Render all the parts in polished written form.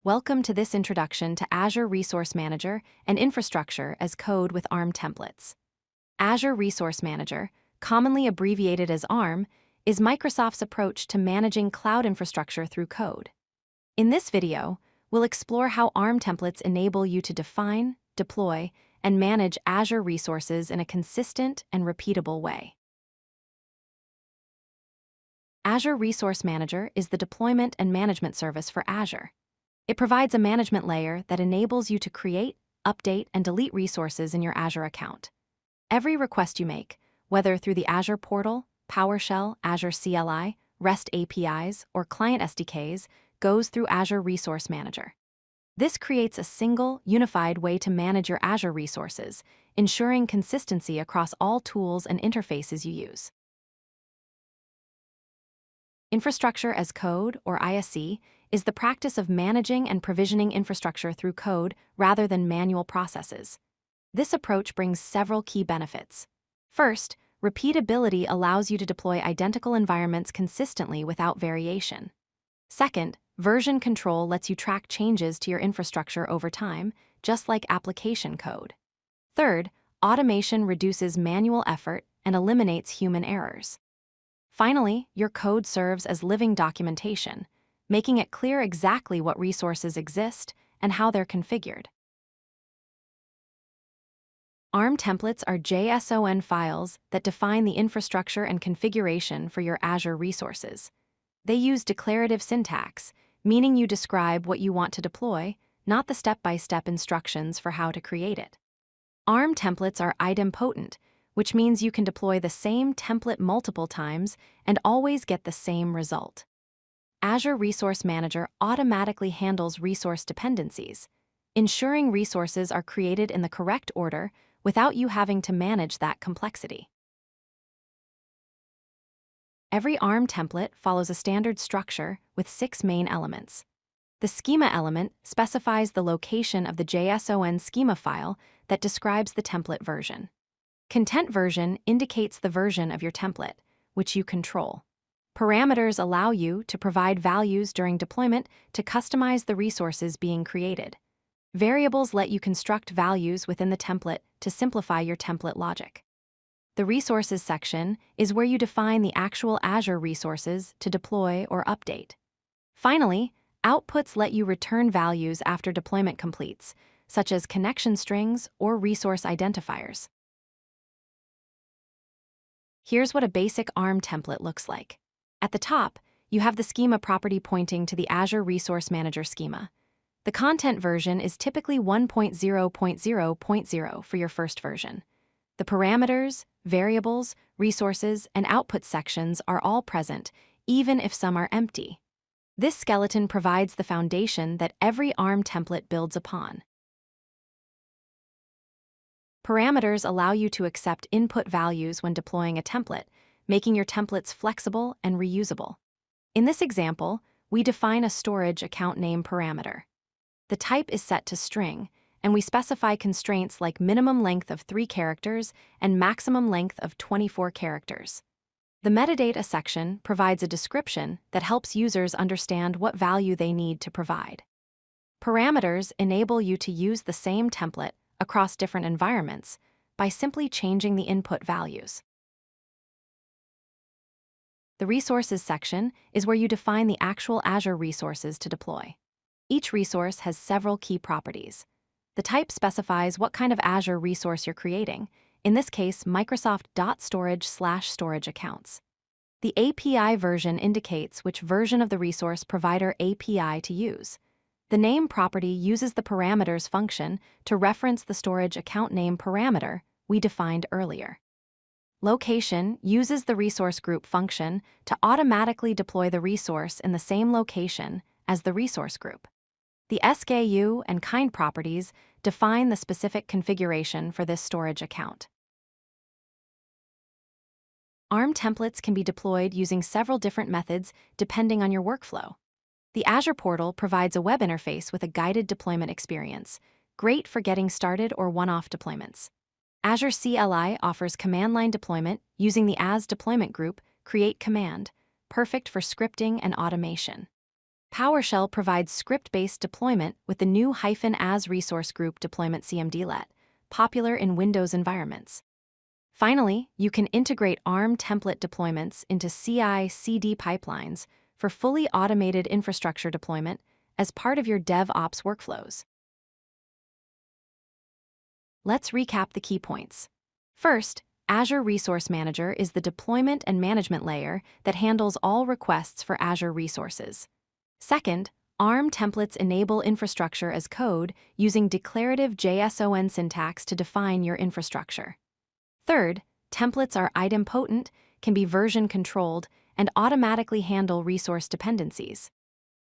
Welcome to this introduction to Azure Resource Manager and infrastructure as code with ARM templates. Azure Resource Manager, commonly abbreviated as ARM, is Microsoft's approach to managing cloud infrastructure through code. In this video, we'll explore how ARM templates enable you to define, deploy, and manage Azure resources in a consistent and repeatable way. Azure Resource Manager is the deployment and management service for Azure. It provides a management layer that enables you to create, update, and delete resources in your Azure account. Every request you make, whether through the Azure portal, PowerShell, Azure CLI, REST APIs, or client SDKs, goes through Azure Resource Manager. This creates a single, unified way to manage your Azure resources, ensuring consistency across all tools and interfaces you use. Infrastructure as Code, or ISC, is the practice of managing and provisioning infrastructure through code rather than manual processes. This approach brings several key benefits. First, repeatability allows you to deploy identical environments consistently without variation. Second, version control lets you track changes to your infrastructure over time, just like application code. Third, automation reduces manual effort and eliminates human errors. Finally, your code serves as living documentation, making it clear exactly what resources exist and how they're configured. ARM templates are JSON files that define the infrastructure and configuration for your Azure resources. They use declarative syntax, meaning you describe what you want to deploy, not the step-by-step instructions for how to create it. ARM templates are idempotent, which means you can deploy the same template multiple times and always get the same result. Azure Resource Manager automatically handles resource dependencies, ensuring resources are created in the correct order without you having to manage that complexity. Every ARM template follows a standard structure with 6 main elements. The schema element specifies the location of the JSON schema file that describes the template version. Content version indicates the version of your template, which you control. Parameters allow you to provide values during deployment to customize the resources being created. Variables let you construct values within the template to simplify your template logic. The Resources section is where you define the actual Azure resources to deploy or update. Finally, outputs let you return values after deployment completes, such as connection strings or resource identifiers. Here's what a basic ARM template looks like. At the top, you have the schema property pointing to the Azure Resource Manager schema. The content version is typically 1.0.0.0 for your first version. The parameters, variables, resources, and output sections are all present, even if some are empty. This skeleton provides the foundation that every ARM template builds upon. Parameters allow you to accept input values when deploying a template, making your templates flexible and reusable. In this example, we define a storage account name parameter. The type is set to string, and we specify constraints like minimum length of 3 characters and maximum length of 24 characters. The metadata section provides a description that helps users understand what value they need to provide. Parameters enable you to use the same template across different environments by simply changing the input values. The Resources section is where you define the actual Azure resources to deploy. Each resource has several key properties. The type specifies what kind of Azure resource you're creating, in this case, Microsoft.storage/storage accounts. The API version indicates which version of the resource provider API to use. The name property uses the parameters function to reference the storage account name parameter we defined earlier. Location uses the resource group function to automatically deploy the resource in the same location as the resource group. The SKU and kind properties define the specific configuration for this storage account. ARM templates can be deployed using several different methods depending on your workflow. The Azure portal provides a web interface with a guided deployment experience, great for getting started or one-off deployments. Azure CLI offers command line deployment using the As deployment group, create command, perfect for scripting and automation. PowerShell provides script-based deployment with the new -as resource group deployment CMDlet, popular in Windows environments. Finally, you can integrate ARM template deployments into CI/CD pipelines for fully automated infrastructure deployment as part of your DevOps workflows. Let's recap the key points. First, Azure Resource Manager is the deployment and management layer that handles all requests for Azure resources. Second, ARM templates enable infrastructure as code using declarative JSON syntax to define your infrastructure. Third, templates are idempotent, can be version controlled, and automatically handle resource dependencies.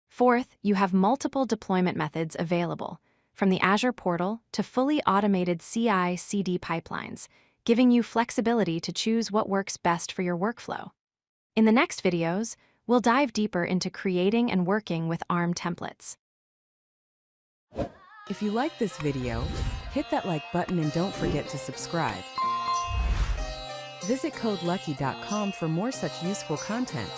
Fourth, you have multiple deployment methods available, from the Azure portal to fully automated CI/CD pipelines, giving you flexibility to choose what works best for your workflow. In the next videos, we'll dive deeper into creating and working with ARM templates. If you like this video, hit that like button and don't forget to subscribe. Visit codelucky.com for more such useful content.